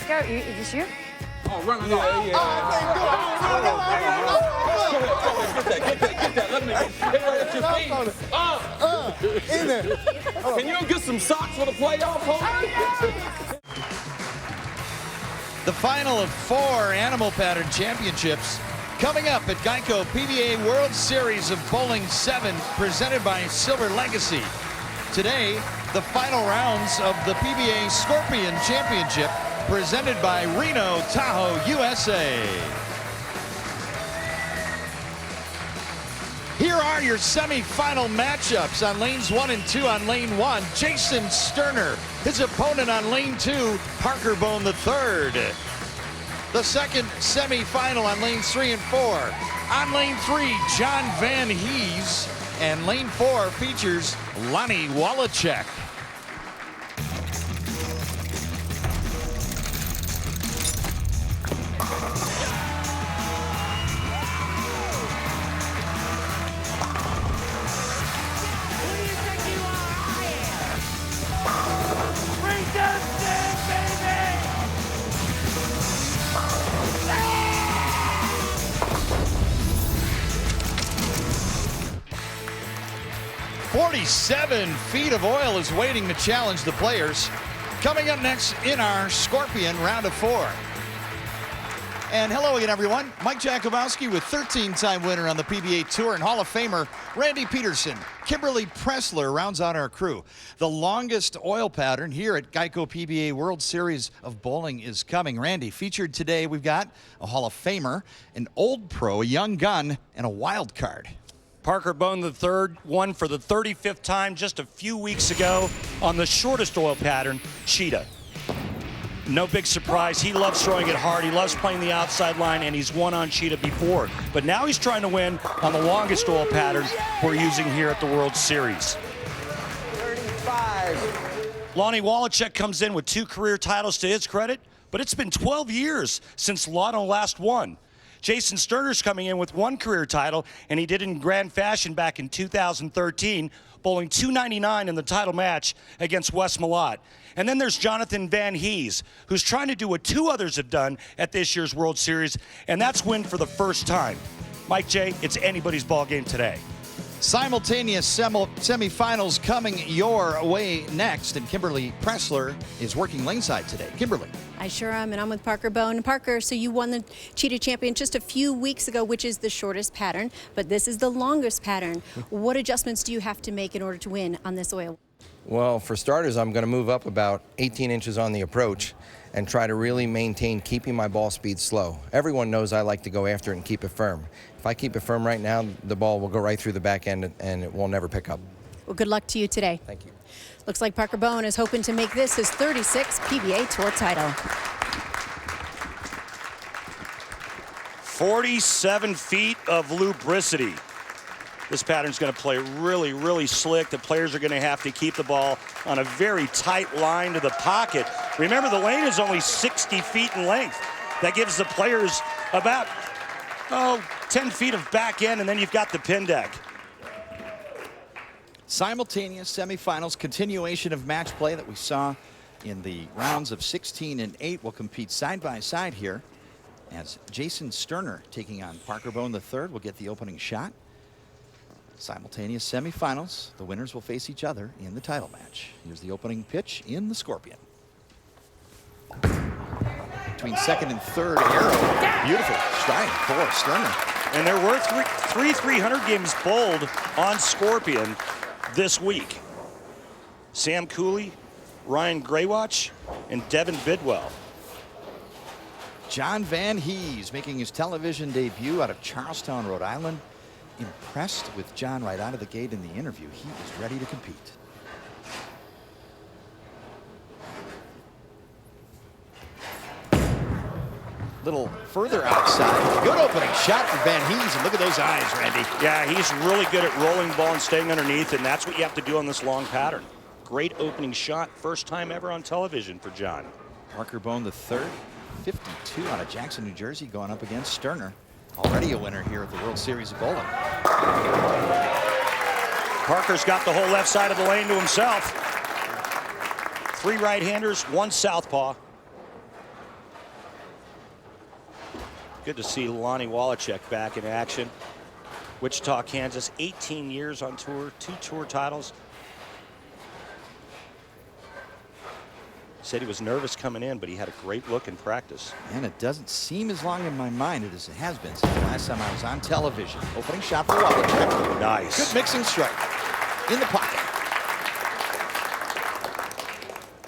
go. Is this you? Oh, run it. Yeah. Get that. Let me get right at your feet. In there. Can you get some socks for the playoff, homie? The final of 4 Animal Pattern Championships coming up at Geico PBA World Series of Bowling 7, presented by Silver Legacy. Today, the final rounds of the PBA Scorpion Championship, presented by Reno Tahoe, USA. Here are your semi-final matchups on lanes 1 and 2. On lane 1, Jason Sterner. His opponent on lane 2, Parker Bone III. The second semi-final on lanes 3 and 4. On lane 3, John Van Hees. And lane 4 features Lonnie Wallachek. "47 feet of oil is waiting to challenge the players." Coming up next in our Scorpion round of 4. And hello again, everyone. Mike Jakubowski with 13-time winner on the PBA Tour and Hall of Famer Randy Peterson. Kimberly Pressler rounds out our crew. The longest oil pattern here at Geico PBA World Series of Bowling is coming. Randy, featured today, we've got a Hall of Famer, an old pro, a young gun, and a wild card. Parker Bone III won for the 35th time just a few weeks ago on the shortest oil pattern, Cheetah. No big surprise. He loves throwing it hard. He loves playing the outside line, and he's won on Cheetah before. But now he's trying to win on the longest oil pattern we're using here at the World Series. 35. Lonnie Wallachek comes in with 2 career titles to his credit, but it's been 12 years since Lotto last won. Jason Sterner's coming in with 1 career title, and he did it in grand fashion back in 2013, bowling .299 in the title match against Wes Malott. And then there's Jonathan Van Hees, who's trying to do what 2 others have done at this year's World Series, and that's win for the first time. Mike J., it's anybody's ball game today. Simultaneous semifinals coming your way next, and Kimberly Pressler is working laneside today. Kimberly. I sure am, and I'm with Parker Bone. Parker, so you won the Cheetah Champion just a few weeks ago, which is the shortest pattern, but this is the longest pattern. What adjustments do you have to make in order to win on this oil? Well, for starters, I'm going to move up about 18 inches on the approach and try to really maintain keeping my ball speed slow. Everyone knows I like to go after it and keep it firm. If I keep it firm right now, the ball will go right through the back end and it will never pick up. Well, good luck to you today. Thank you. Looks like Parker Bone is hoping to make this his 36th PBA Tour title. 47 feet of lubricity. This pattern's going to play really, really slick. The players are going to have to keep the ball on a very tight line to the pocket. Remember, the lane is only 60 feet in length. That gives the players about 10 feet of back end, and then you've got the pin deck. Simultaneous semifinals, continuation of match play that we saw in the rounds of 16 and 8 will compete side by side here as Jason Sterner taking on Parker Bone III will get the opening shot. Simultaneous semifinals, the winners will face each other in the title match. Here's the opening pitch in the Scorpion. Between second and third arrow, beautiful strike for Sterner. And there were three 300 games bowled on Scorpion this week. Sam Cooley, Ryan Graywatch, and Devin Bidwell. John Van Hees making his television debut out of Charlestown, Rhode Island. Impressed with John right out of the gate in the interview. He is ready to compete. Little further outside. Good opening shot for Van Hees, and look at those eyes, Randy. Yeah, he's really good at rolling ball and staying underneath, and that's what you have to do on this long pattern. Great opening shot, first time ever on television for John. Parker Bone III, 52 out of Jackson, New Jersey, going up against Sterner. Already a winner here at the World Series of Bowling. Parker's got the whole left side of the lane to himself. 3 right-handers, 1 southpaw. Good to see Lonnie Wallachek back in action. Wichita, Kansas, 18 years on tour, 2 tour titles. Said he was nervous coming in, but he had a great look in practice. And it doesn't seem as long in my mind as it has been since the last time I was on television. Opening shot for Wallachek. Nice. Good mixing strike in the pocket.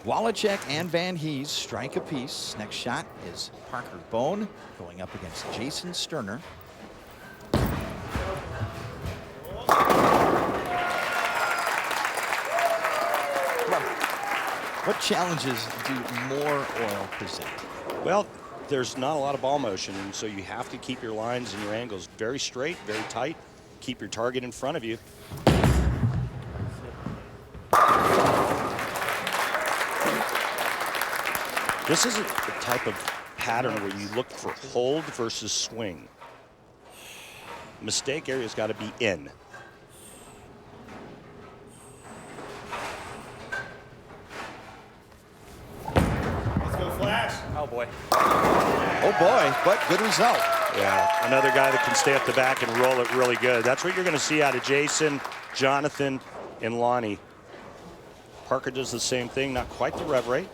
Wallachek and Van Hees strike apiece. Next shot is Parker Bone going up against Jason Sterner. What challenges do more oil present? Well, there's not a lot of ball motion, and so you have to keep your lines and your angles very straight, very tight. Keep your target in front of you. This isn't the type of pattern where you look for hold versus swing. Mistake area's got to be in. Oh boy. Oh boy, but good result. Yeah, another guy that can stay at the back and roll it really good. That's what you're going to see out of Jason, Jonathan, and Lonnie. Parker does the same thing, not quite the rev rate,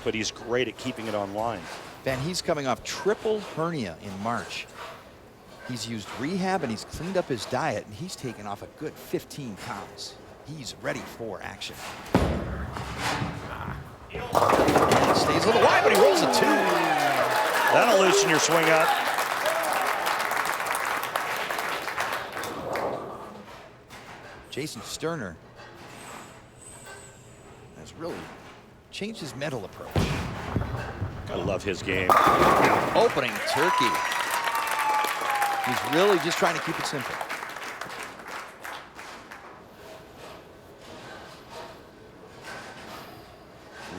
but he's great at keeping it online. Van Hees coming off triple hernia in March. He's used rehab and he's cleaned up his diet, and he's taken off a good 15 pounds. He's ready for action. And stays a little wide, but he rolls a 2. That'll loosen your swing up. Jason Sterner has really changed his mental approach. I love his game. Opening turkey. He's really just trying to keep it simple.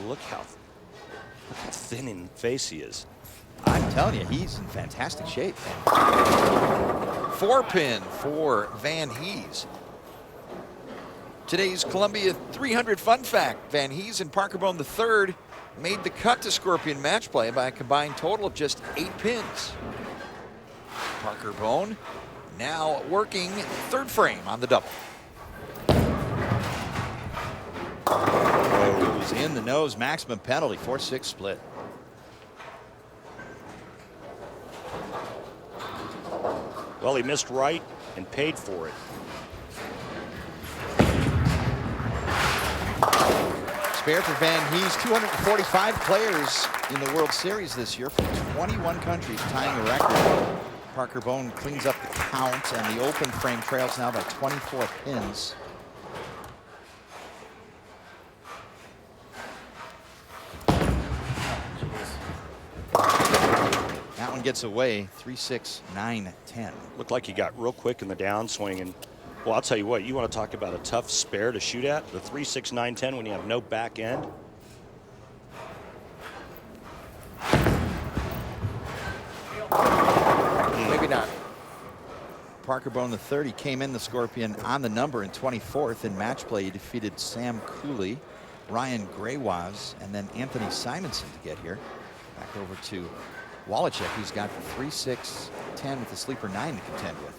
Look how thin in the face he is. I'm telling you, he's in fantastic shape. 4-pin for Van Hees. Today's Columbia 300 fun fact: Van Hees and Parker Bone III made the cut to Scorpion match play by a combined total of just 8 pins. Parker Bone now working third frame on the double. Goes in the nose, maximum penalty, 4-6 split. Well, he missed right and paid for it. Spare for Van Hees. 245 players in the World Series this year from 21 countries, tying a record. Parker Bone cleans up the count, and the open frame trails now by 24 pins. That one gets away, 3-6, 9-10. Looked like he got real quick in the downswing, and well, I'll tell you what, you want to talk about a tough spare to shoot at, the 3-6, 9-10 when you have no back end. Maybe not. Parker Bone the 30 came in the Scorpion on the number in 24th in match play. He defeated Sam Cooley, Ryan Graywaz, and then Anthony Simonson to get here. Back over to Wallachek, who's got the 3-6, 10 with the sleeper 9 to contend with.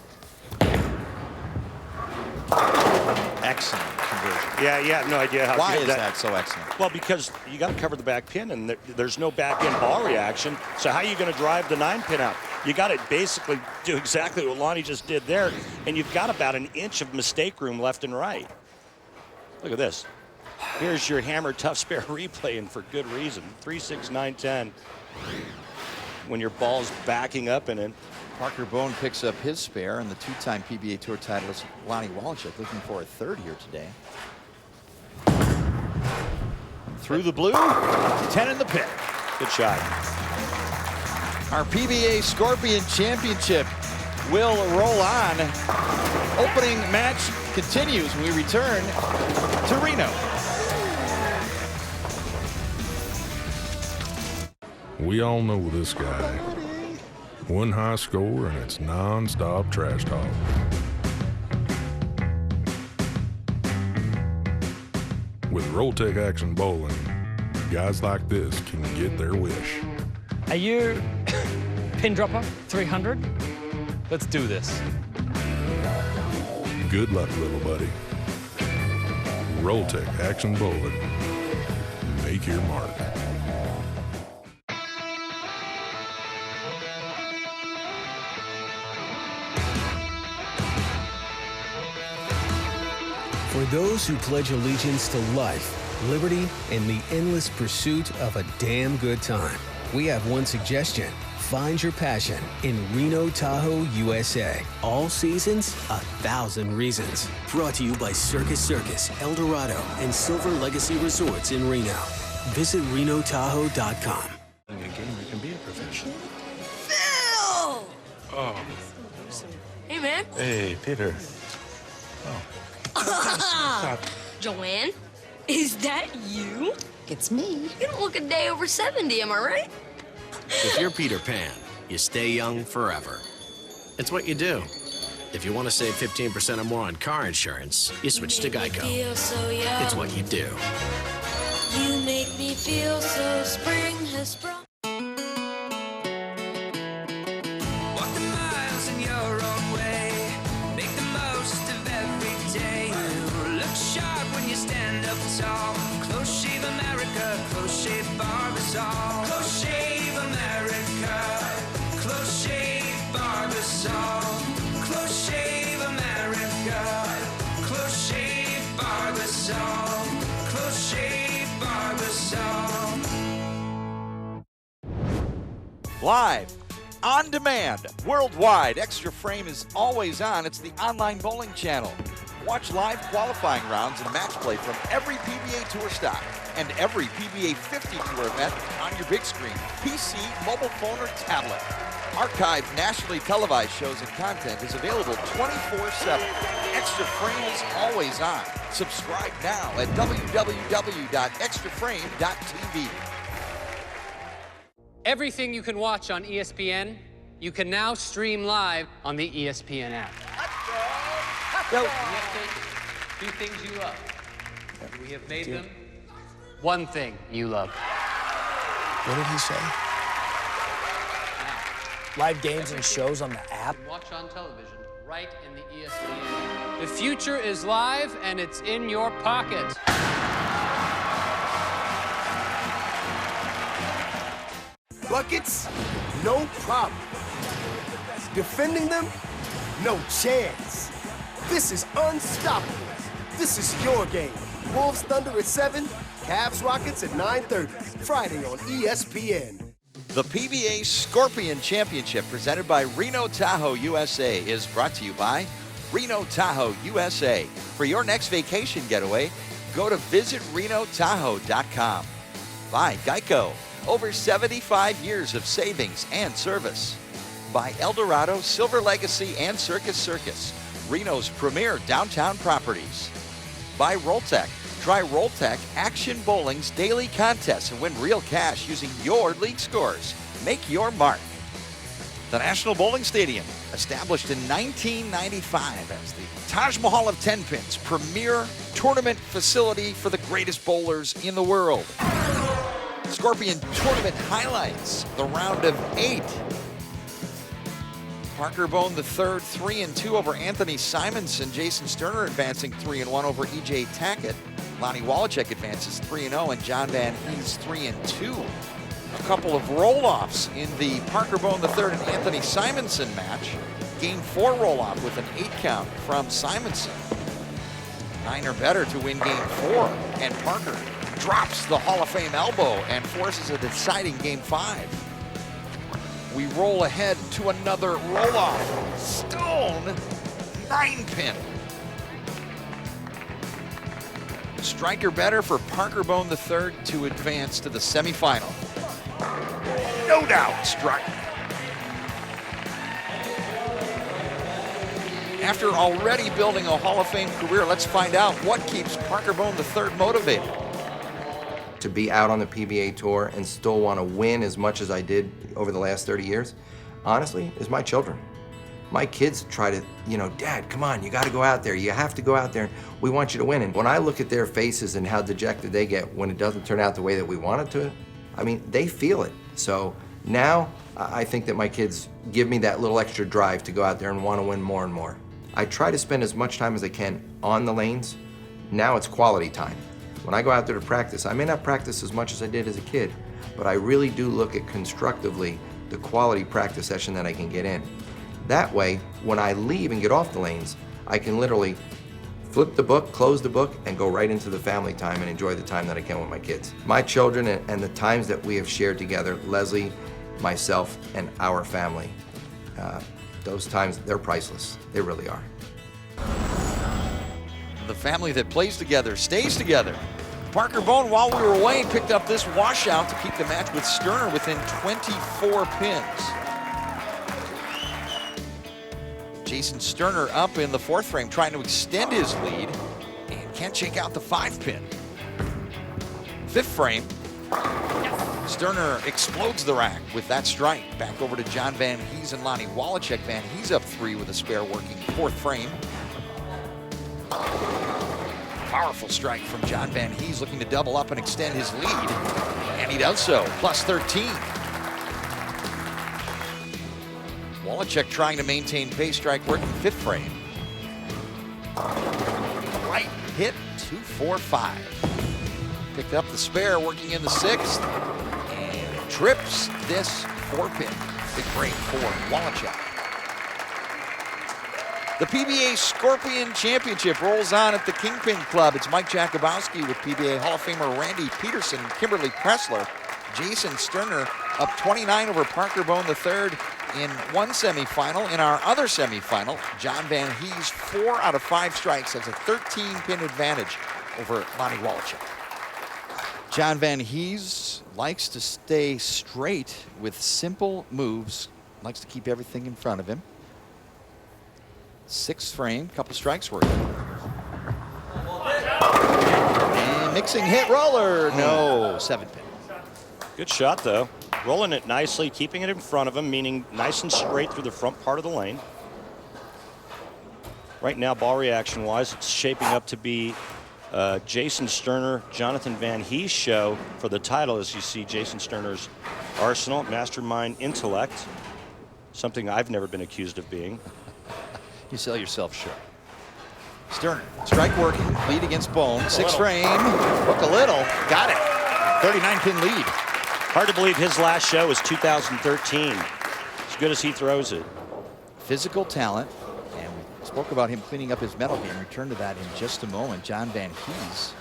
Excellent conversion. Yeah, you have no idea how Why good is that so excellent? Well, because you got to cover the back pin, and there's no back end ball reaction. So how are you going to drive the 9 pin out? You got to basically do exactly what Lonnie just did there, and you've got about an inch of mistake room left and right. Look at this. Here's your hammer tough spare replay, and for good reason. 3-6, 9-10. When your ball's backing up in it. Parker Bone picks up his spare, and the 2-time PBA Tour titleist Lonnie Wallachek looking for a third here today. Through the blue, 10 in the pit. Good shot. Our PBA Scorpion Championship will roll on. Opening match continues when we return to Reno. We all know this guy. One high score and it's non-stop trash talk. With Rolltech Action Bowling, guys like this can get their wish. Are you Pin dropper, 300. Let's do this. Good luck, little buddy. Rolltech Action Bowling. Make your mark. For those who pledge allegiance to life, liberty, and the endless pursuit of a damn good time, we have one suggestion. Find your passion in Reno Tahoe, USA. All seasons, 1,000 reasons. Brought to you by Circus Circus, El Dorado, and Silver Legacy Resorts in Reno. Visit RenoTahoe.com. Being a gamer can be a profession. Phil! Oh. Hey, man. Hey, Peter. Oh. Joanne, is that you? It's me. You don't look a day over 70, am I right? If you're Peter Pan, you stay young forever. It's what you do. If you want to save 15% or more on car insurance, you switch to Geico. Feel so young. It's what you do. You make me feel so spring has sprung. Walk the miles in your own way. Make the most of every day. You look sharp when you stand up tall. Close shave America, close shave Barbasol. Close shave America, close shave Barbasol. Close shave America, close shave Barbasol. Close shave Barbasol. Live, on demand, worldwide, Extra Frame is always on. It's the online bowling channel. Watch live qualifying rounds and match play from every PBA Tour stock and every PBA 50 Tour event on your big screen, PC, mobile phone, or tablet. Archived nationally televised shows and content is available 24/7. Extra Frame is always on. Subscribe now at www.extraframe.tv. Everything you can watch on ESPN, you can now stream live on the ESPN app. Go. We have taken two things you love. We have made them one thing you love. What did he say? Live games and shows on the app? Watch on television, right in the ESPN. The future is live, and it's in your pocket. Buckets? No problem. Defending them? No chance. This is unstoppable. This is your game. Wolves Thunder at 7, Cavs Rockets at 9:30. Friday on ESPN. The PBA Scorpion Championship presented by Reno Tahoe USA is brought to you by Reno Tahoe USA. For your next vacation getaway, go to visitrenotahoe.com. By Geico, over 75 years of savings and service. By El Dorado, Silver Legacy, and Circus Circus, Reno's premier downtown properties. By Rolltech. Try Rolltech Action Bowling's daily contests and win real cash using your league scores. Make your mark. The National Bowling Stadium, established in 1995 as the Taj Mahal of 10 Pins, premier tournament facility for the greatest bowlers in the world. Scorpion Tournament highlights the round of 8. Parker Bone III, 3-2 over Anthony Simonson. Jason Sterner advancing 3-1 over E.J. Tackett. Lonnie Wallachek advances 3-0, and John Van Hees 3-2. A couple of roll-offs in the Parker Bone III and Anthony Simonson match. Game 4 roll-off with an 8 count from Simonson. 9 or better to win Game 4, and Parker drops the Hall of Fame elbow and forces a deciding Game 5. We roll ahead to another roll-off. Stone, 9-pin. Striker better for Parker Bone III to advance to the semifinal. No doubt struck. After already building a Hall of Fame career, let's find out what keeps Parker Bone III motivated. To be out on the PBA Tour and still want to win as much as I did over the last 30 years, honestly, is my children. My kids try to, Dad, come on, you got to go out there. You have to go out there. We want you to win. And when I look at their faces and how dejected they get when it doesn't turn out the way that we want it to, I mean, they feel it. So Now, I think that my kids give me that little extra drive to go out there and want to win more and more. I try to spend as much time as I can on the lanes. Now it's quality time. When I go out there to practice, I may not practice as much as I did as a kid, but I really do look at constructively the quality practice session that I can get in. That way, when I leave and get off the lanes, I can literally flip the book, close the book, and go right into the family time and enjoy the time that I can with my kids. My children and the times that we have shared together, Leslie, myself, and our family, those times, they're priceless. They really are. The family that plays together stays together. Parker Bone, while we were away, picked up this washout to keep the match with Sterner within 24 pins. Jason Sterner up in the 4th frame, trying to extend his lead, and can't shake out the 5-pin. 5th frame, Sterner explodes the rack with that strike. Back over to John Van Hees and Lonnie Wallachek. Van Hees up 3 with a spare working 4th frame. Powerful strike from John Van Hees, looking to double up and extend his lead. And he does so, plus 13. Wallachek trying to maintain pace, strike working 5th frame. Right hit, 2-4-5. Picked up the spare, working in the 6th. And trips this 4-pin. Big break for Wallachek. The PBA Scorpion Championship rolls on at the Kingpin Club. It's Mike Jakubowski with PBA Hall of Famer Randy Peterson and Kimberly Pressler. Jason Sterner up 29 over Parker Bone III in one semifinal. In our other semifinal, John Van Hees, 4 out of 5 strikes, has a 13-pin advantage over Lonnie Wallachek. John Van Hees likes to stay straight with simple moves, likes to keep everything in front of him. 6th frame, couple strikes working. And mixing hit roller, no, 7-pin. Good shot, though. Rolling it nicely, keeping it in front of him, meaning nice and straight through the front part of the lane. Right now, ball reaction-wise, it's shaping up to be Jason Sterner, Jonathan Van Hees show for the title, as you see Jason Sterner's arsenal, mastermind, intellect, something I've never been accused of being. You sell yourself short. Sterner, strike working, lead against Bone. 6th frame, hook a little, got it. 39-pin lead. Hard to believe his last show was 2013. As good as he throws it. Physical talent, and we spoke about him cleaning up his medal game. Return to that in just a moment. John Van Hees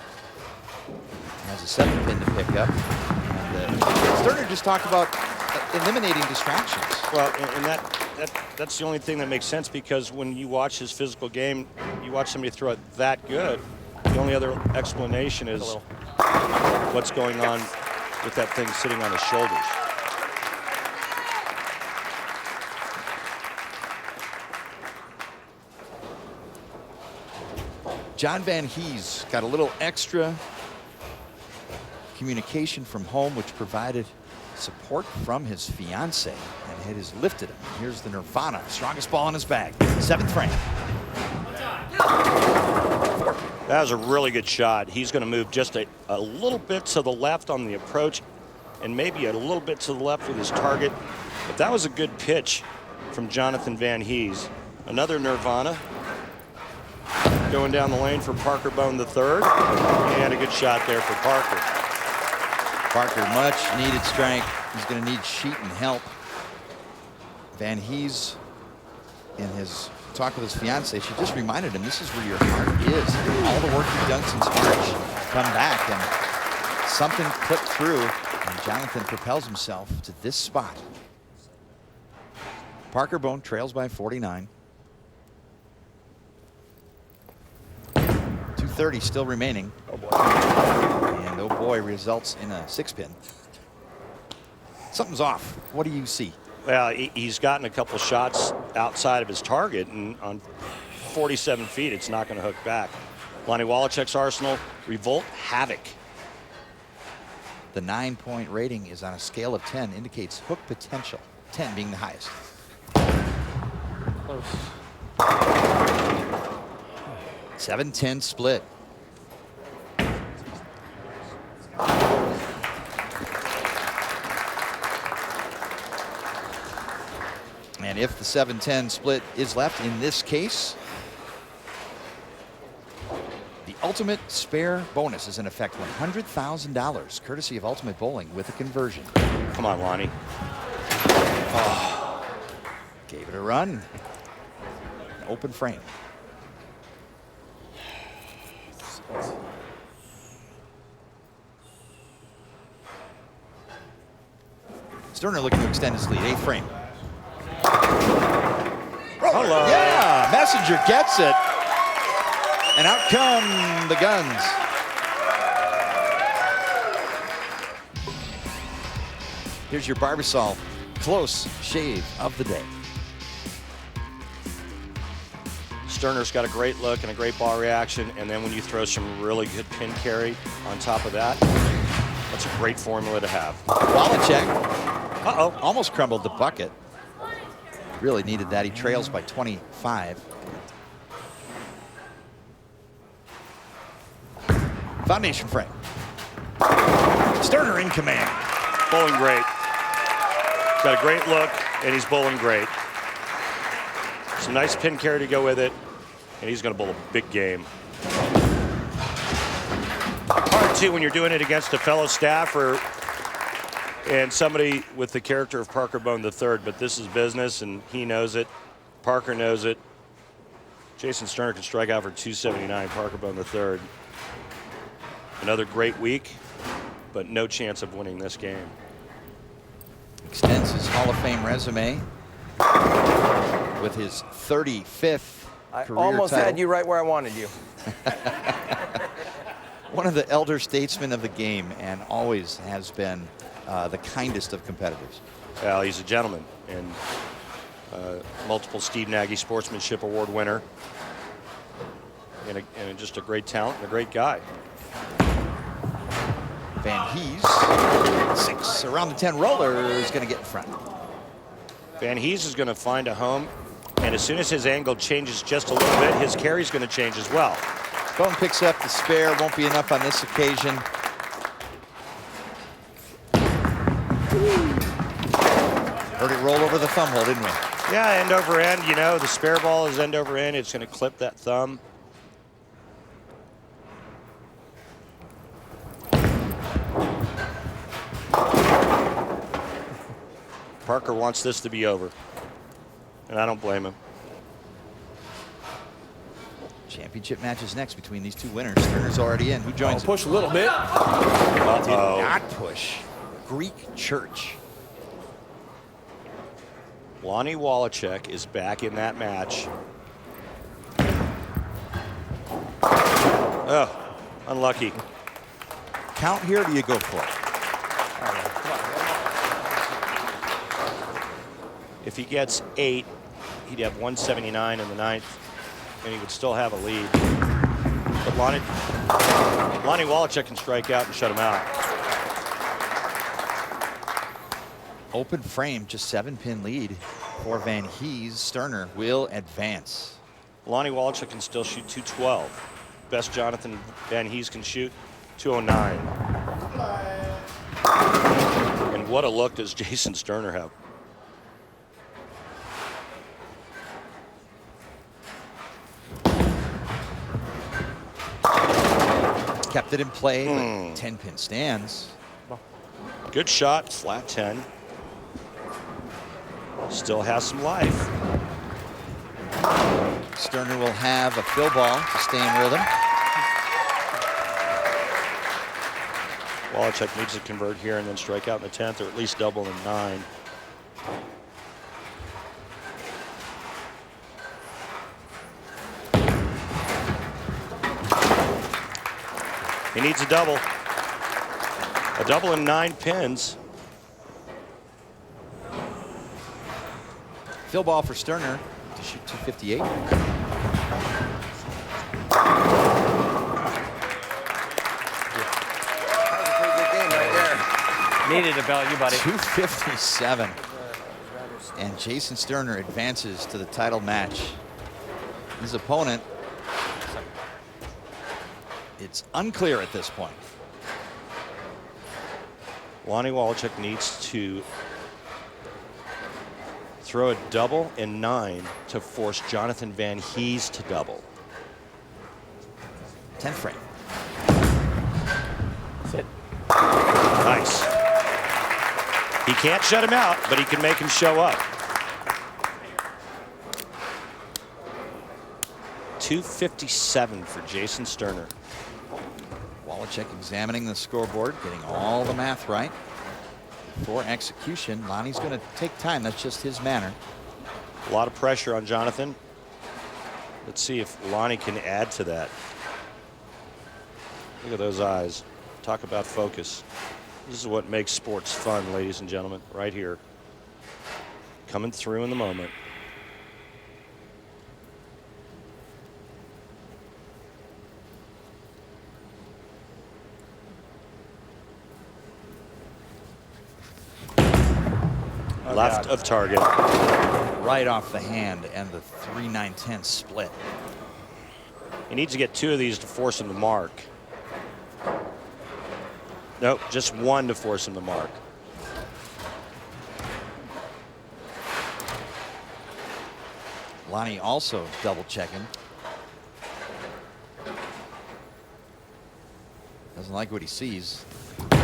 has a 7-pin to pick up. And Sterner just talked about eliminating distractions. Well, and that's the only thing that makes sense, because when you watch his physical game, you watch somebody throw it that good, the only other explanation is what's going on with that thing sitting on his shoulders. John Van Hees got a little extra communication from home, which provided support from his fiance, and it has lifted him. Here's the Nirvana, strongest ball in his bag. 7th frame. That was a really good shot. He's going to move just a little bit to the left on the approach, and maybe a little bit to the left with his target. But that was a good pitch from Jonathan Van Hees. Another Nirvana. Going down the lane for Parker Bone III. And a good shot there for Parker. Parker, much needed strength. He's going to need sheet and help. Van Hees, in his talk with his fiance, she just reminded him, this is where your heart is. All the work you've done since March, come back, and something clicked through, and Jonathan propels himself to this spot. Parker Bone trails by 49. 2:30 still remaining. Oh boy. And oh boy, results in a 6-pin. Something's off. What do you see? Well, he's gotten a couple shots outside of his target, and on 47 feet, it's not going to hook back. Lonnie Wallachek's arsenal, Revolt, Havoc. The 9-point rating is on a scale of 10, indicates hook potential, 10 being the highest. Close. 7-10 split. And if the 7-10 split is left in this case, the ultimate spare bonus is in effect, $100,000, courtesy of Ultimate Bowling with a conversion. Come on, Lonnie. Oh, gave it a run. Open frame. Sterner looking to extend his lead. 8th frame. Hello. Yeah, Messenger gets it. And out come the guns. Here's your Barbasol close shave of the day. Sterner's got a great look and a great ball reaction, and then when you throw some really good pin carry on top of that, that's a great formula to have. Wallachek. Uh-oh, almost crumbled the bucket. Really needed that. He trails by 25. Foundation frame. Sterner in command. Bowling great. He's got a great look, and he's bowling great. Some nice pin carry to go with it, and he's going to bowl a big game. Hard, too, when you're doing it against a fellow staffer and somebody with the character of Parker Bone III, but this is business, and he knows it. Parker knows it. Jason Sterner can strike out for 279, Parker Bone III. Another great week, but no chance of winning this game. Extends his Hall of Fame resume with his 35th career Almost title. had you right where I wanted you. One of the elder statesmen of the game, and always has been the kindest of competitors. Well, he's a gentleman, and multiple Steve Nagy Sportsmanship Award winner, and just a great talent and a great guy. Van Hees, 6 around the 10 roller, is going to get in front. Van Hees is going to find a home, and as soon as his angle changes just a little bit, his carry's going to change as well. Bone picks up the spare, won't be enough on this occasion. Heard it roll over the thumb hole, didn't we? Yeah, end over end. You know, the spare ball is end over end. It's going to clip that thumb. Parker wants this to be over, and I don't blame him. Championship matches next between these two winners. Sterner's already in. Who joins him? Push a little bit. Did not push. Greek Church. Lonnie Wallachek is back in that match. Oh, unlucky. Count here, or do you go for it? If he gets 8, he'd have 179 in the 9th, and he would still have a lead. But Lonnie Wallachek can strike out and shut him out. Open frame, just 7-pin lead for Van Hees. Sterner will advance. Lonnie Wallachek can still shoot 212. Best Jonathan Van Hees can shoot 209. And what a look does Jason Sterner have? Kept it in play, 10-pin stands. Good shot, flat 10. Still has some life. Sterner will have a fill ball to stay in rhythm. Wallachek needs to convert here and then strike out in the 10th, or at least double in 9. He needs a double. A double in 9 pins. Fill ball for Sterner to shoot 258. Needed about you, buddy. 257. And Jason Sterner advances to the title match. His opponent, it's unclear at this point. Lonnie Wallachek needs to Throw a double in 9 to force Jonathan Van Hees to double. 10th frame. Sit. Nice. He can't shut him out, but he can make him show up. 257 for Jason Sterner. Wallachek examining the scoreboard, getting all the math right. For execution, Lonnie's going to take time. That's just his manner. A lot of pressure on Jonathan. Let's see if Lonnie can add to that. Look at those eyes. Talk about focus. This is what makes sports fun, ladies and gentlemen, right here. Coming through in the moment. Left of target. Right off the hand, and the 3-9-10 split. He needs to get 2 of these to force him to mark. Nope, just 1 to force him to mark. Lonnie also double checking. Doesn't like what he sees.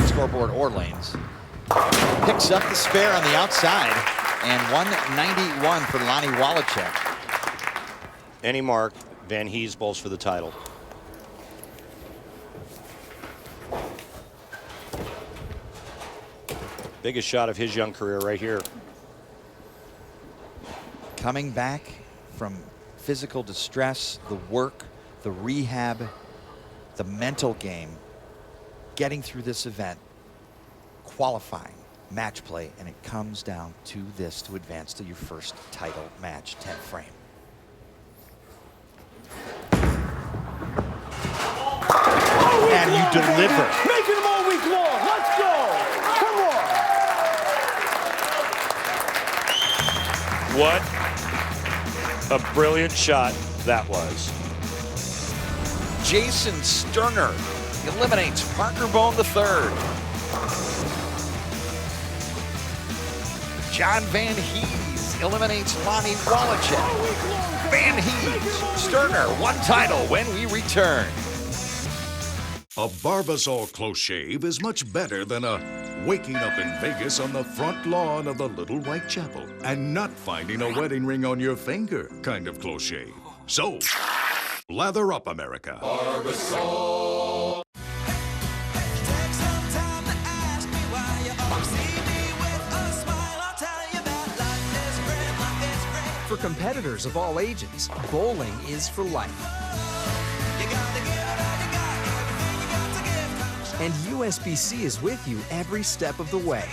Scoreboard or lanes. Picks up the spare on the outside, and 191 for Lonnie Wallachek. Any mark, Van Hees bowls for the title. Biggest shot of his young career right here. Coming back from physical distress, the work, the rehab, the mental game, getting through this event, qualifying, match play, and it comes down to this to advance to your first title match, 10th frame. And you deliver. Making them all week long. Let's go. Come on. What a brilliant shot that was. Jason Sterner eliminates Parker Bone III. John Van Hees eliminates Lonnie Wallachek. Van Hees, Sterner, 1 title when we return. A Barbasol close shave is much better than a waking up in Vegas on the front lawn of the Little White Chapel and not finding a wedding ring on your finger kind of close shave. So, lather up, America. Barbasol. For competitors of all ages, bowling is for life. And USBC is with you every step of the way.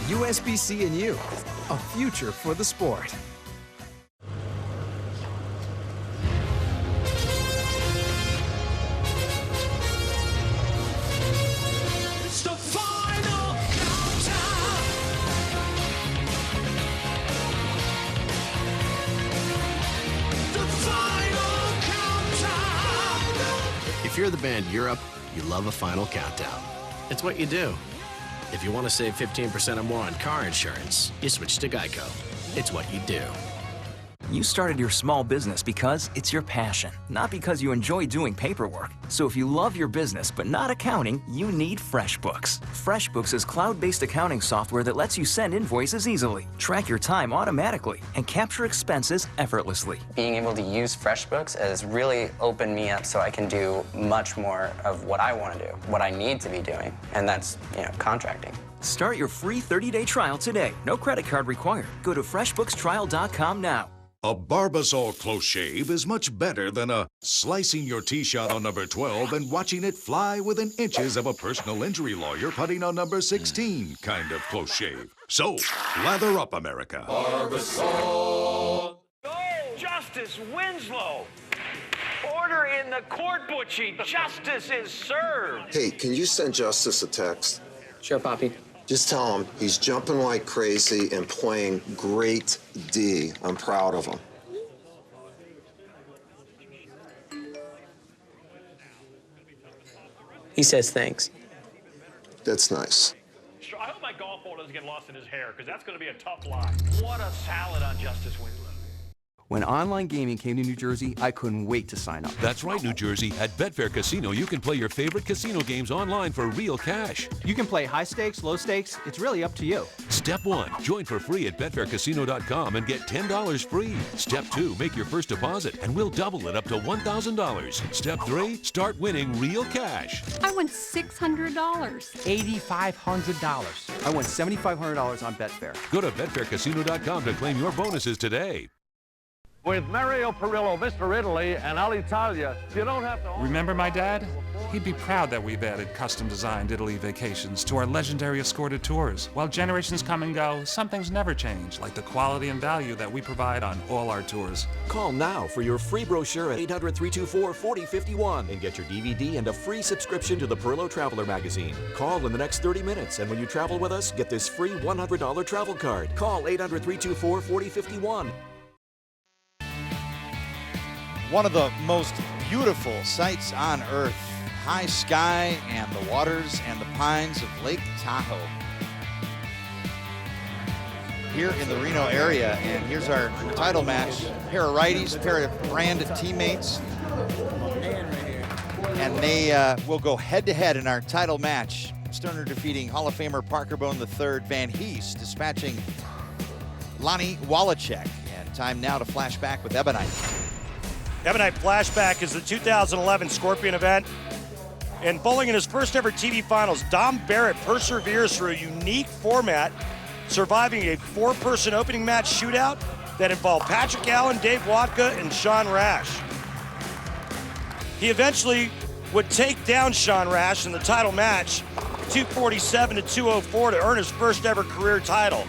USBC and you, a future for the sport. It's the final countdown. The final countdown. If you're the band Europe, you love a final countdown. It's what you do. If you want to save 15% or more on car insurance, you switch to Geico. It's what you do. You started your small business because it's your passion, not because you enjoy doing paperwork. So if you love your business but not accounting, you need FreshBooks. FreshBooks is cloud-based accounting software that lets you send invoices easily, track your time automatically, and capture expenses effortlessly. Being able to use FreshBooks has really opened me up so I can do much more of what I want to do, what I need to be doing, and that's, contracting. Start your free 30-day trial today. No credit card required. Go to FreshBooksTrial.com now. A Barbasol close shave is much better than a slicing your tee shot on number 12 and watching it fly within inches of a personal injury lawyer putting on number 16 kind of close shave. So, lather up, America. Barbasol. Justice Winslow. Order in the court, Butchie. Justice is served. Hey, can you send Justice a text? Sure, Poppy. Just tell him he's jumping like crazy and playing great D. I'm proud of him. He says thanks. That's nice. I hope my golf ball doesn't get lost in his hair, because that's going to be a tough lie. What a salad on Justice Winslow. When online gaming came to New Jersey, I couldn't wait to sign up. That's right, New Jersey. At Betfair Casino, you can play your favorite casino games online for real cash. You can play high stakes, low stakes. It's really up to you. Step 1, join for free at betfaircasino.com and get $10 free. Step 2, make your first deposit and we'll double it up to $1,000. Step 3, start winning real cash. I won $600. $8,500. I won $7,500 on Betfair. Go to betfaircasino.com to claim your bonuses today. With Mario Perillo, Mr. Italy, and Alitalia, you don't have to... Remember my dad? He'd be proud that we've added custom-designed Italy vacations to our legendary escorted tours. While generations come and go, some things never change, like the quality and value that we provide on all our tours. Call now for your free brochure at 800-324-4051 and get your DVD and a free subscription to the Perillo Traveler magazine. Call in the next 30 minutes, and when you travel with us, get this free $100 travel card. Call 800-324-4051. One of the most beautiful sights on earth. High sky and the waters and the pines of Lake Tahoe. Here in the Reno area, and here's our title match. Pair of righties, pair of brand teammates. And they will go head-to-head in our title match. Sterner defeating Hall of Famer Parker Bone III, Van Hees dispatching Lonnie Wallachek. And time now to flash back with Ebonite. Ebonite Flashback is the 2011 Scorpion event. And bowling in his first ever TV finals, Dom Barrett perseveres through a unique format, surviving a 4-person opening match shootout that involved Patrick Allen, Dave Watka, and Sean Rash. He eventually would take down Sean Rash in the title match, 247 to 204, to earn his first ever career title.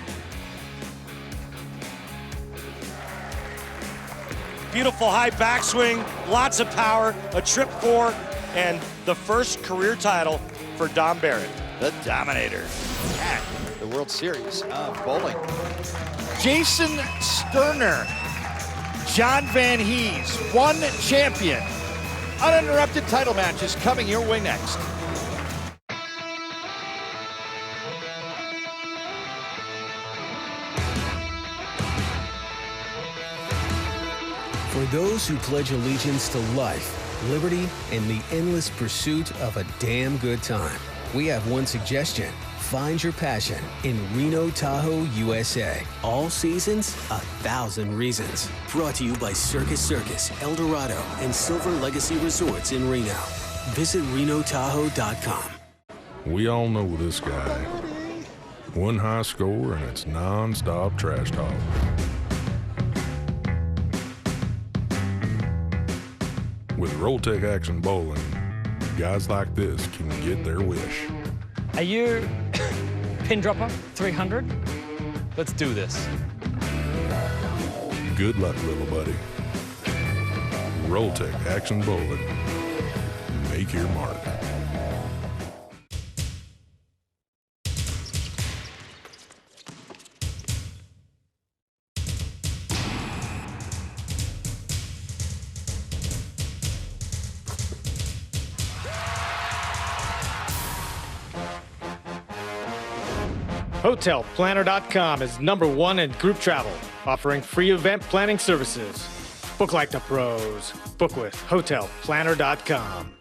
Beautiful high backswing, lots of power, a trip 4, and the first career title for Dom Barrett. The Dominator at the World Series of Bowling. Jason Sterner, John Van Hees, one champion. Uninterrupted title matches coming your way next. For those who pledge allegiance to life, liberty, and the endless pursuit of a damn good time, we have one suggestion. Find your passion in Reno Tahoe, USA. All seasons, 1,000 reasons. Brought to you by Circus Circus, El Dorado, and Silver Legacy Resorts in Reno. Visit RenoTahoe.com. We all know this guy. One high score and it's non-stop trash talk. With Rolltech Action Bowling, guys like this can get their wish. Are you pin dropper 300? Let's do this. Good luck, little buddy. Rolltech Action Bowling. Make your mark. HotelPlanner.com is #1 in group travel, offering free event planning services. Book like the pros. Book with HotelPlanner.com.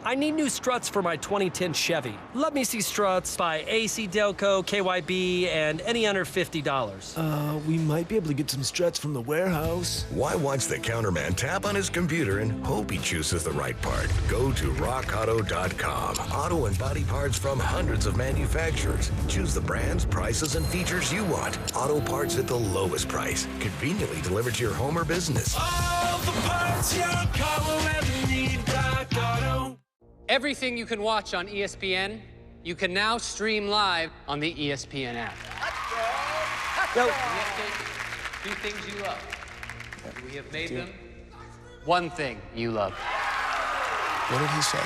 I need new struts for my 2010 Chevy. Let me see struts by AC Delco, KYB, and any under $50. We might be able to get some struts from the warehouse. Why watch the counterman tap on his computer and hope he chooses the right part? Go to rockauto.com. Auto and body parts from hundreds of manufacturers. Choose the brands, prices, and features you want. Auto parts at the lowest price. Conveniently delivered to your home or business. All the parts your car will ever need, Rock Auto. Everything you can watch on ESPN, you can now stream live on the ESPN app. Yo. We have two things you love. We have made them one thing you love. What did he say?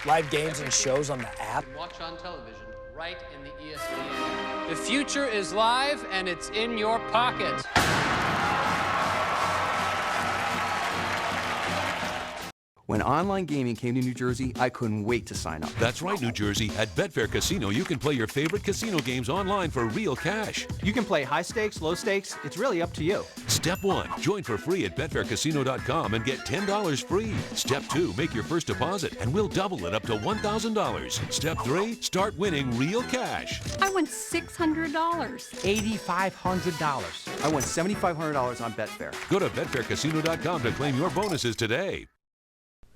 Live games and shows on the app? Watch on television, right in the ESPN. The future is live and it's in your pocket. When online gaming came to New Jersey, I couldn't wait to sign up. That's right, New Jersey. At Betfair Casino, you can play your favorite casino games online for real cash. You can play high stakes, low stakes. It's really up to you. Step 1, join for free at betfaircasino.com and get $10 free. Step 2, make your first deposit and we'll double it up to $1,000. Step 3, start winning real cash. I won $600. $8,500. I won $7,500 on Betfair. Go to betfaircasino.com to claim your bonuses today.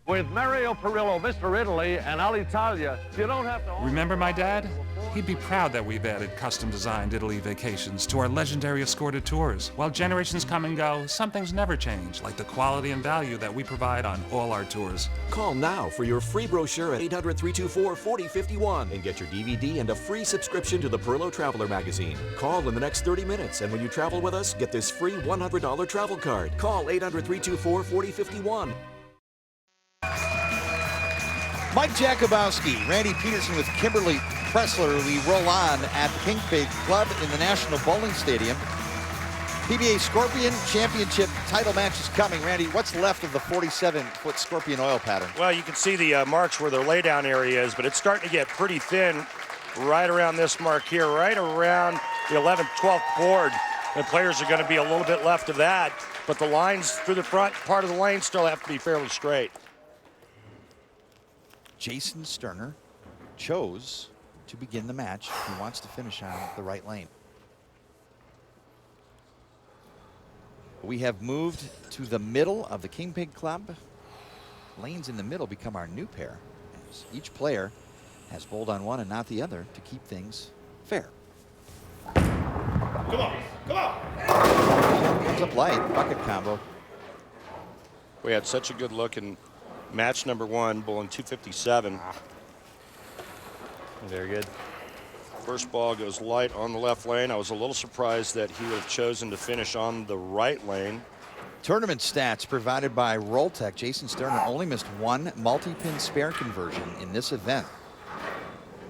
With Mario Perillo, Mr. Italy, and Alitalia, you don't have to... Remember my dad? He'd be proud that we've added custom-designed Italy vacations to our legendary escorted tours. While generations come and go, some things never change, like the quality and value that we provide on all our tours. Call now for your free brochure at 800-324-4051 and get your DVD and a free subscription to the Perillo Traveler magazine. Call in the next 30 minutes, and when you travel with us, get this free $100 travel card. Call 800-324-4051. Mike Jakubowski, Randy Peterson with Kimberly Pressler. We roll on at the King Pig Club in the National Bowling Stadium. PBA Scorpion Championship title match is coming. Randy, what's left of the 47-foot Scorpion oil pattern? Well, you can see the marks where their laydown area is, but it's starting to get pretty thin right around this mark here, right around the 11th, 12th board. The players are going to be a little bit left of that, but the lines through the front part of the lane still have to be fairly straight. Jason Sterner chose to begin the match. He wants to finish on the right lane. We have moved to the middle of the King Pig Club. Lanes in the middle become our new pair, as each player has bowled on one and not the other to keep things fair. Come on, come on! Comes up light, bucket combo. We had such a good look in match number 1, bowling 257. Very good. First ball goes light on the left lane. I was a little surprised that he would have chosen to finish on the right lane. Tournament stats provided by Rolltech. Jason Sterner only missed one multi-pin spare conversion in this event.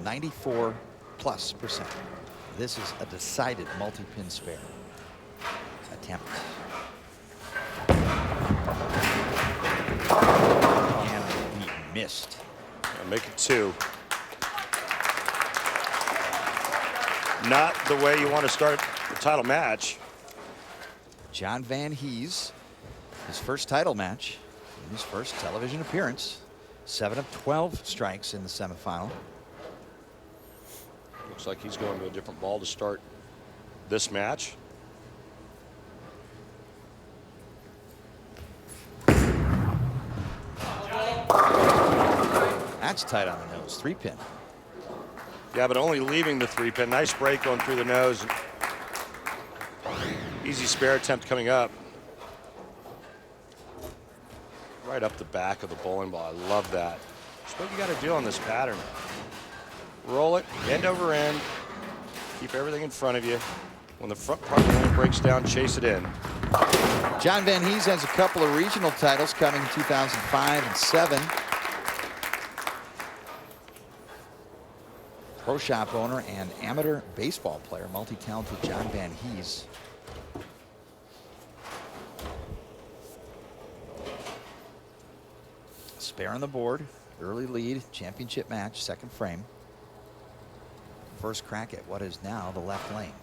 94+%. This is a decided multi-pin spare attempt. And he missed. I'll make it 2. Not the way you want to start the title match. John Van Hees, his first title match, in his first television appearance. 7 of 12 strikes in the semifinal. Looks like he's going to a different ball to start this match. That's tight on the nose, 3-pin. Yeah, but only leaving the 3-pin. Nice break going through the nose. Easy spare attempt coming up. Right up the back of the bowling ball. I love that. That's what you got to do on this pattern. Roll it, end over end. Keep everything in front of you. When the front part of the lane breaks down, chase it in. John Van Hees has a couple of regional titles coming in 2005 and 7. Pro shop owner and amateur baseball player, multi-talented John Van Hees. Spare on the board, early lead, championship match, second frame. First crack at what is now the left lane.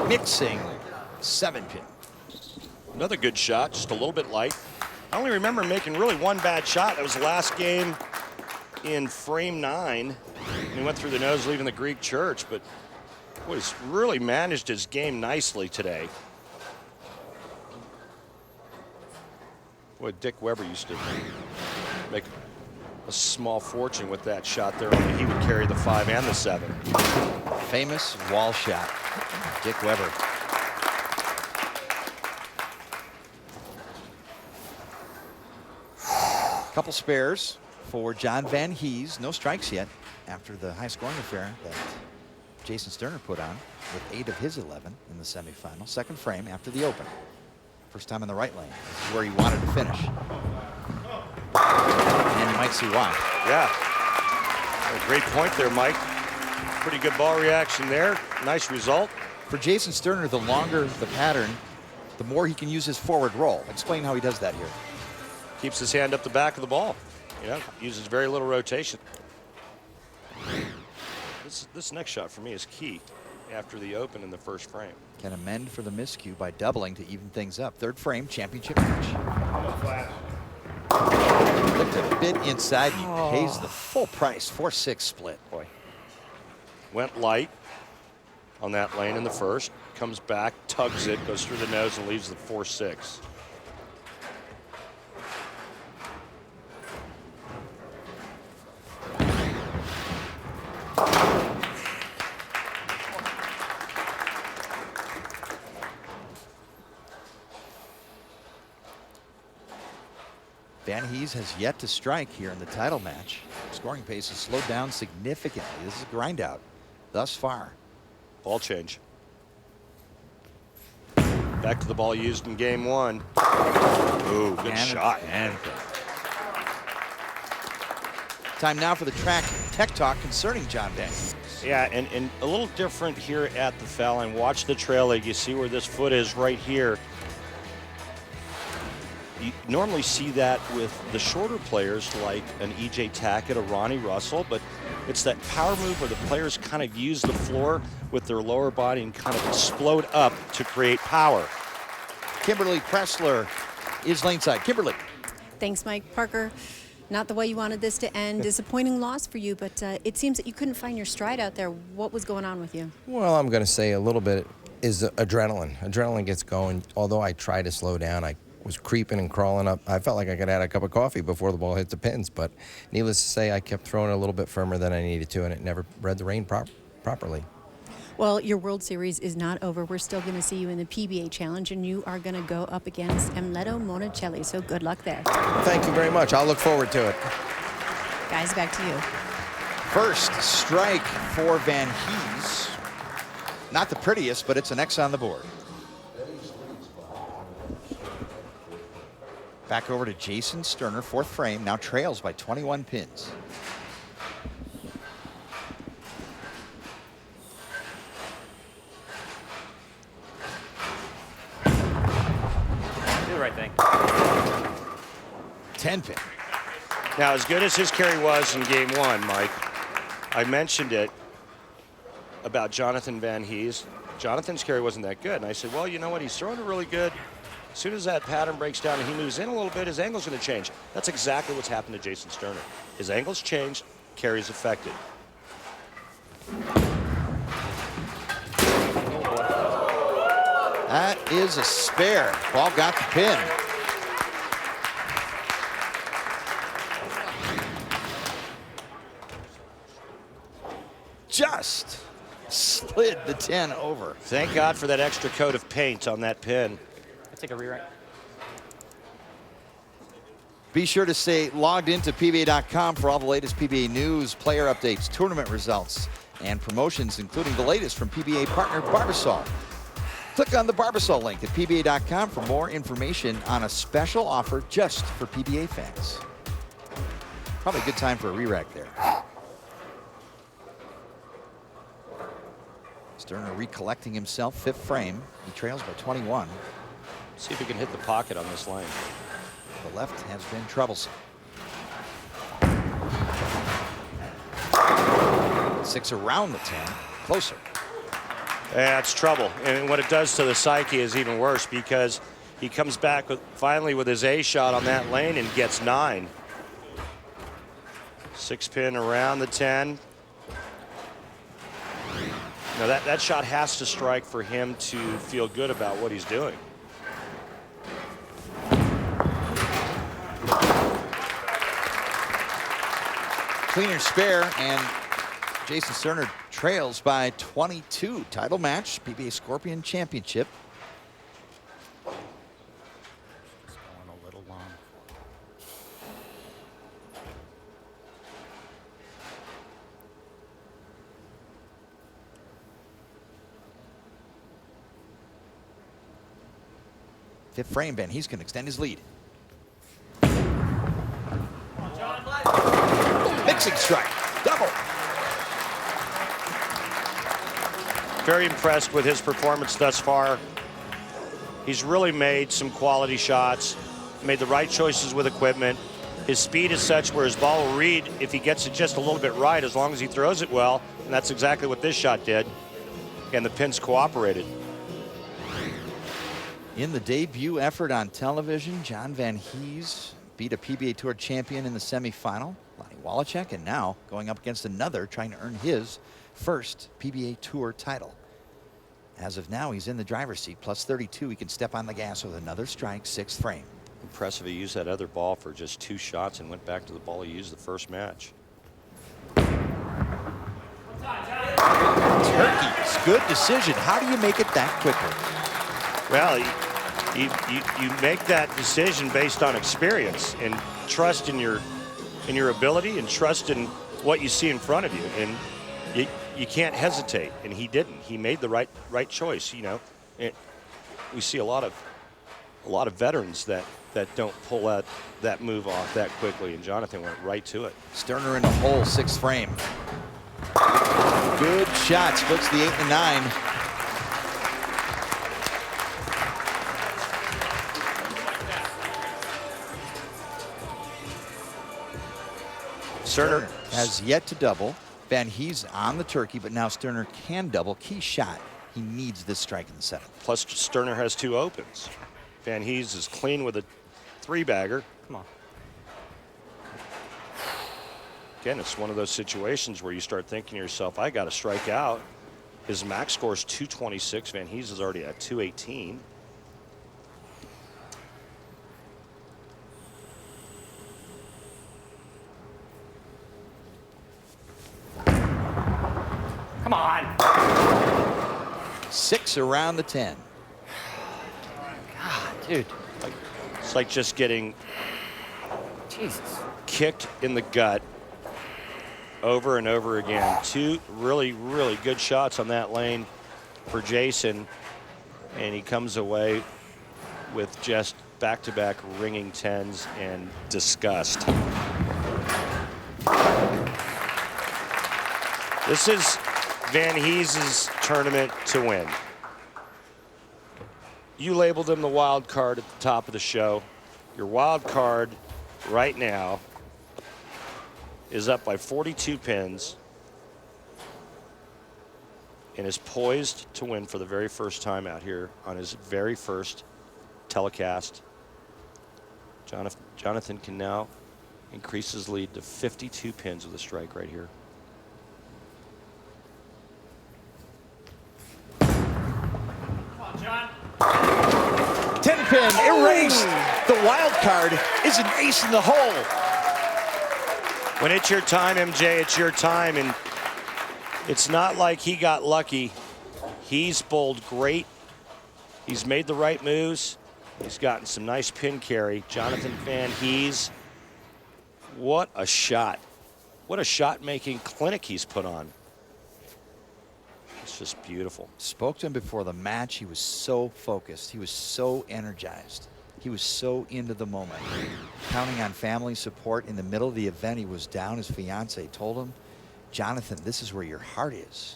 Mixing 7-pin. Another good shot, just a little bit light. I only remember making really one bad shot. That was the last game in frame 9. And he went through the nose, leaving the Greek church, but boy, he's really managed his game nicely today. Boy, Dick Weber used to make a small fortune with that shot there. Only he would carry the 5 and the 7. Famous wall shot, Dick Weber. Couple spares for John Van Hees. No strikes yet after the high scoring affair that Jason Sterner put on with 8 of his 11 in the semifinal. Second frame after the open. First time in the right lane. This is where he wanted to finish. And you might see why. Yeah. A great point there, Mike. Pretty good ball reaction there. Nice result. For Jason Sterner, the longer the pattern, the more he can use his forward roll. Explain how he does that here. Keeps his hand up the back of the ball. You know, uses very little rotation. This next shot for me is key after the open in the first frame. Can amend for the miscue by doubling to even things up. Third frame, championship match. Looked a bit inside. He pays the full price. 4-6 split. Boy. Went light on that lane in the first. Comes back, tugs it, goes through the nose, and leaves the 4-6. Van Hees has yet to strike here in the title match. Scoring pace has slowed down significantly. This is a grind out thus far. Ball change. Back to the ball used in game one. Ooh, good shot. Time now for the track tech talk concerning John Van Hees. Yeah, and a little different here at the foul line. Watch the trail leg. You see where this foot is right here. You normally see that with the shorter players like an E.J. Tackett, a Ronnie Russell, but it's that power move where the players kind of use the floor with their lower body and kind of explode up to create power. Kimberly Pressler is laneside. Kimberly. Thanks, Mike. Parker, not the way you wanted this to end. Disappointing loss for you, but it seems that you couldn't find your stride out there. What was going on with you? Well, I'm going to say a little bit is adrenaline. Adrenaline gets going. Although I try to slow down, I was creeping and crawling up. I felt like I could have had a cup of coffee before the ball hit the pins, but needless to say, I kept throwing it a little bit firmer than I needed to, and it never read the rain properly. Well, your World Series is not over. We're still going to see you in the PBA Challenge, and you are going to go up against Emleto Monicelli, so good luck there. Thank you very much. I'll look forward to it. Guys, back to you. First strike for Van Hees. Not the prettiest, but it's an X on the board. Back over to Jason Sterner, fourth frame, now trails by 21 pins. Do the right thing. 10 pin. Now, as good as his carry was in game one, Mike, I mentioned it about Jonathan Van Hees. Jonathan's carry wasn't that good. And I said, well, you know what? He's throwing it really good. As soon as that pattern breaks down and he moves in a little bit, his angle's going to change. That's exactly what's happened to Jason Sterner. His angle's changed, carry's affected. That is a spare. Ball got the pin. Just slid the 10 over. Thank God for that extra coat of paint on that pin. Take a rewrite. Be sure to stay logged into PBA.com for all the latest PBA news, player updates, tournament results, and promotions, including the latest from PBA partner Barbasol. Click on the Barbasol link at PBA.com for more information on a special offer just for PBA fans. Probably a good time for a re-rack there. Sterner recollecting himself, fifth frame. He trails by 21. See if he can hit the pocket on this lane. The left has been troublesome. 6 around the 10, closer. That's trouble. And what it does to the psyche is even worse because he comes back finally with his A shot on that lane and gets 9. 6 pin around the 10. Now that shot has to strike for him to feel good about what he's doing. Cleaner spare, and Jason Sterner trails by 22. Title match, PBA Scorpion Championship. Going a little long. Fifth frame, Ben. He's going to extend his lead. Mixing strike, double. Very impressed with his performance thus far. He's really made some quality shots, made the right choices with equipment. His speed is such where his ball will read if he gets it just a little bit right, as long as he throws it well, and that's exactly what this shot did. And the pins cooperated. In the debut effort on television, John Van Hees beat a PBA Tour champion in the semifinal, Lonnie Wallachek, and now going up against another trying to earn his first PBA Tour title. As of now, he's in the driver's seat, plus 32. He can step on the gas with another strike, 6th frame. Impressive. He used that other ball for just 2 shots and went back to the ball he used the first match. Turkey's good decision. How do you make it that quickly? Well, you make that decision based on experience and trust in your ability and trust in what you see in front of you, and you can't hesitate. And he didn't. He made the right choice. You know, we see a lot of veterans that don't pull that move off that quickly, and Jonathan went right to it. Sterner in the hole, 6th frame. Good shot, splits the 8 and 9. Sterner has yet to double. Van Hees on the turkey, but now Sterner can double. Key shot. He needs this strike in the 7th. Plus, Sterner has 2 opens. Van Hees is clean with a 3-bagger. Come on. Again, it's one of those situations where you start thinking to yourself, I got to strike out. His max score is 226. Van Hees is already at 218. Come on. 6 around the 10. God, dude. It's like just getting Jesus. kicked in the gut over and over again. 2 really, really good shots on that lane for Jason, and he comes away with just back-to-back ringing 10s and disgust. This is Van Hees' tournament to win. You labeled him the wild card at the top of the show. Your wild card right now is up by 42 pins and is poised to win for the very first time out here on his very first telecast. Jonathan can now increase his lead to 52 pins with a strike right here. Come on, John. 10 pin erased. The wild card is an ace in the hole. When it's your time, MJ, it's your time, and it's not like he got lucky. He's bowled great. He's made the right moves. He's gotten some nice pin carry. Jonathan Van Hees, what a shot. What a shot-making clinic he's put on. It's just beautiful. Spoke to him before the match. He was so focused. He was so energized. He was so into the moment. Counting on family support in the middle of the event. He was down. His fiance told him, Jonathan, this is where your heart is.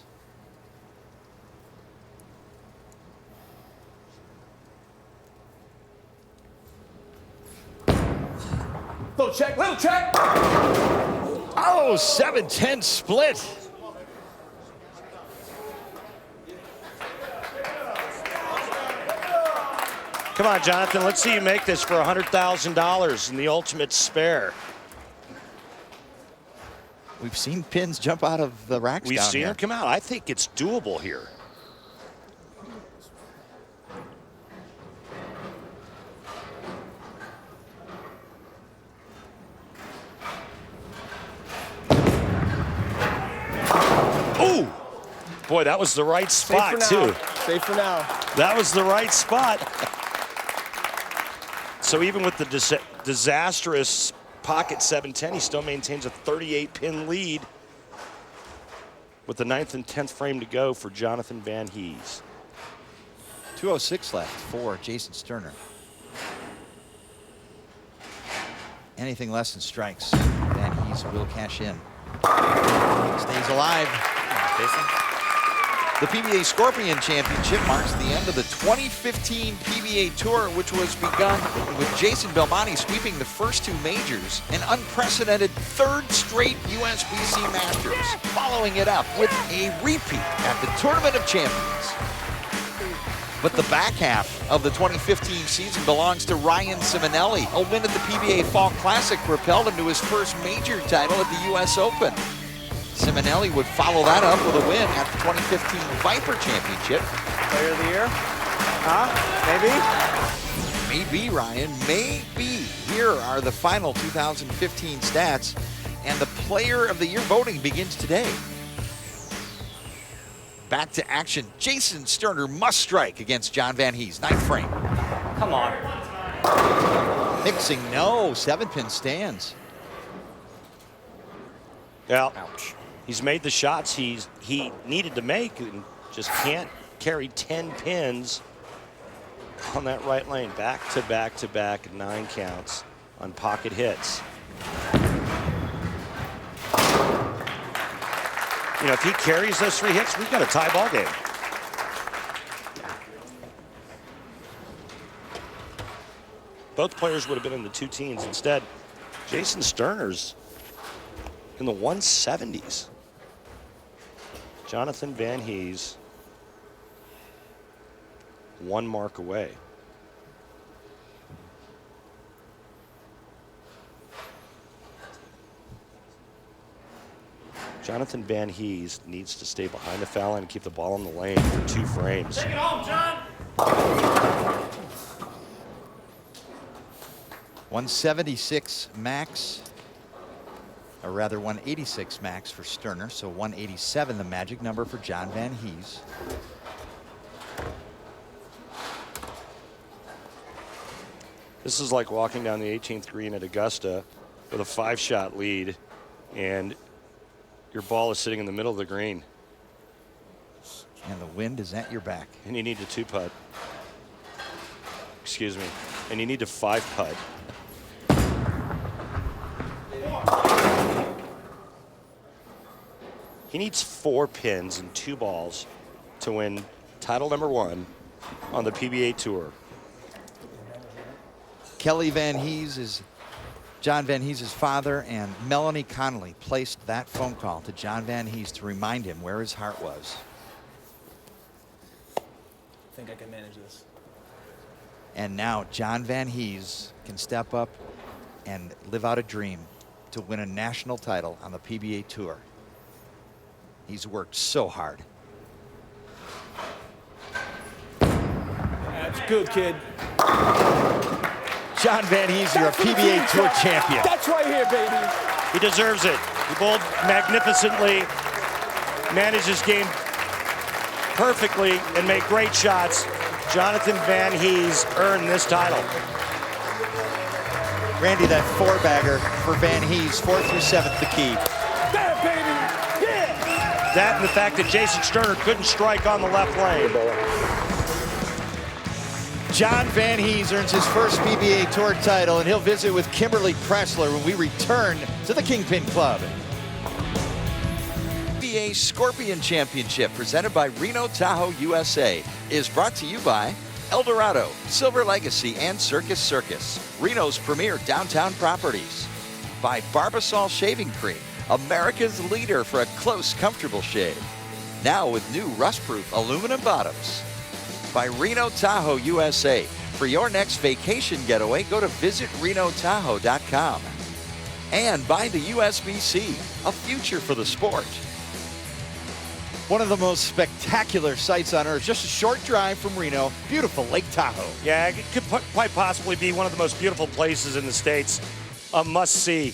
Little check, little check. Oh, 7-10 split. Come on, Jonathan, let's see you make this for $100,000 in the ultimate spare. We've seen pins jump out of the racks We've down seen here. them come out. I think it's doable here. Ooh! Boy, that was the right spot, too. Safe for now. That was the right spot. So even with the disastrous pocket 710, he still maintains a 38-pin lead with the 9th and 10th frame to go for Jonathan Van Hees. 2:06 left for Jason Sterner. Anything less than strikes, Van Hees will cash in. Stays alive. Jason. The PBA Scorpion Championship marks the end of the 2015 PBA Tour, which was begun with Jason Belmonte sweeping the first 2 majors, an unprecedented 3rd straight USBC Masters, following it up with a repeat at the Tournament of Champions. But the back half of the 2015 season belongs to Ryan Simonelli. A win at the PBA Fall Classic propelled him to his first major title at the US Open. Simonelli would follow that up with a win at the 2015 Viper Championship. Player of the year? Huh? Maybe? Maybe, Ryan, maybe. Here are the final 2015 stats, and the Player of the Year voting begins today. Back to action. Jason Sterner must strike against John Van Hees. 9th frame. Come on. Mixing, no. 7-pin stands. Well, ouch. He's made the shots he needed to make and just can't carry 10 pins on that right lane. Back to back to back, 9 counts on pocket hits. You know, if he carries those 3 hits, we've got a tie ball game. Both players would have been in the 2 teens. Instead, Jason Sterner's in the 170s. Jonathan Van Hees 1 mark away. Jonathan Van Hees needs to stay behind the foul line and keep the ball in the lane for 2 frames. Take it home, John. 176 max, or rather 186 max for Sterner, so 187 the magic number for John Van Hees. This is like walking down the 18th green at Augusta with a 5-shot lead, and your ball is sitting in the middle of the green. And the wind is at your back. And you need to 2-putt. Excuse me. And you need to 5-putt. He needs 4 pins and 2 balls to win title number 1 on the PBA Tour. Kelly Van Hees is John Van Hees' father, and Melanie Connolly placed that phone call to John Van Hees to remind him where his heart was. I think I can manage this. And now John Van Hees can step up and live out a dream to win a national title on the PBA Tour. He's worked so hard. That's good, kid. John Van Hees, you're a PBA Tour champion. That's right here, baby. He deserves it. He bowled magnificently, managed his game perfectly, and made great shots. Jonathan Van Hees earned this title. Randy, that 4-bagger for Van Hees, 4th through 7th the key. There, baby. Yeah. That and the fact that Jason Sterner couldn't strike on the left lane. John Van Hees earns his first PBA Tour title, and he'll visit with Kimberly Pressler when we return to the Kingpin Club. PBA Scorpion Championship, presented by Reno Tahoe, USA, is brought to you by Eldorado, Silver Legacy, and Circus Circus, Reno's premier downtown properties. By Barbasol Shaving Cream, America's leader for a close, comfortable shave. Now with new rust-proof aluminum bottoms. By Reno Tahoe, USA. For your next vacation getaway, go to visitrenotahoe.com. And by the USBC, a future for the sport. One of the most spectacular sights on earth, just a short drive from Reno, beautiful Lake Tahoe. Yeah, it could quite possibly be one of the most beautiful places in the States. A must-see.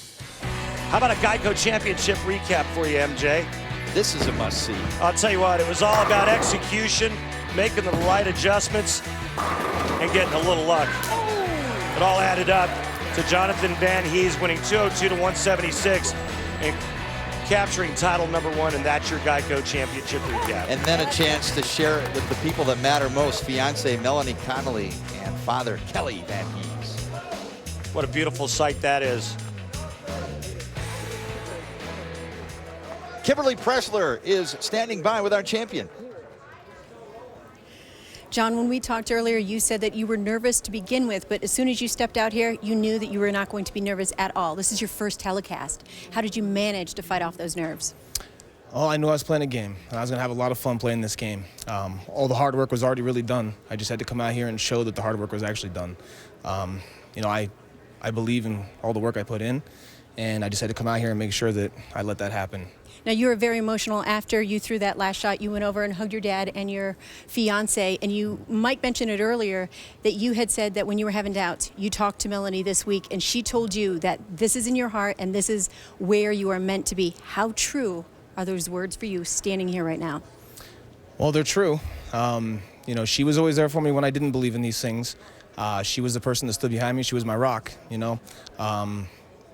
How about a Geico Championship recap for you, MJ? This is a must-see. I'll tell you what, it was all about execution, making the right adjustments, and getting a little luck. It all added up to Jonathan Van Hees winning 202 to 176 and capturing title number 1, and that's your Geico Championship recap. And then a chance to share it with the people that matter most, fiance Melanie Connolly and father Kelly Van Hees. What a beautiful sight that is. Kimberly Pressler is standing by with our champion. John, when we talked earlier, you said that you were nervous to begin with, but as soon as you stepped out here, you knew that you were not going to be nervous at all. This is your first telecast. How did you manage to fight off those nerves? Oh, I knew I was playing a game, and I was going to have a lot of fun playing this game. All the hard work was already really done. I just had to come out here and show that the hard work was actually done. You know, I believe in all the work I put in, and I just had to come out here and make sure that I let that happen. Now, you were very emotional after you threw that last shot. You went over and hugged your dad and your fiance, and Mike mentioned it earlier that you had said that when you were having doubts, you talked to Melanie this week, and she told you that this is in your heart and this is where you are meant to be. How true are those words for you standing here right now? Well, they're true. You know, she was always there for me when I didn't believe in these things. She was the person that stood behind me. She was my rock, you know.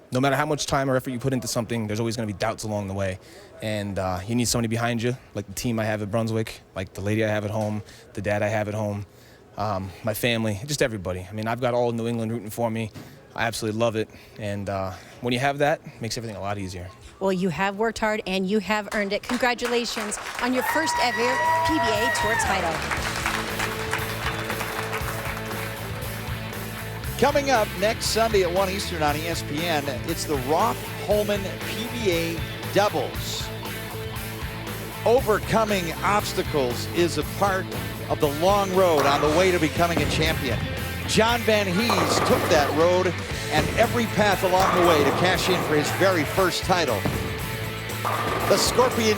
No matter how much time or effort you put into something, there's always going to be doubts along the way. And you need somebody behind you, like the team I have at Brunswick, like the lady I have at home, the dad I have at home, my family, just everybody. I mean, I've got all New England rooting for me. I absolutely love it. And when you have that, it makes everything a lot easier. Well, you have worked hard and you have earned it. Congratulations on your first ever PBA Tour title. Coming up next Sunday at 1 Eastern on ESPN, it's the Roth-Holman PBA Doubles. Overcoming obstacles is a part of the long road on the way to becoming a champion. John Van Hees took that road and every path along the way to cash in for his very first title. The Scorpion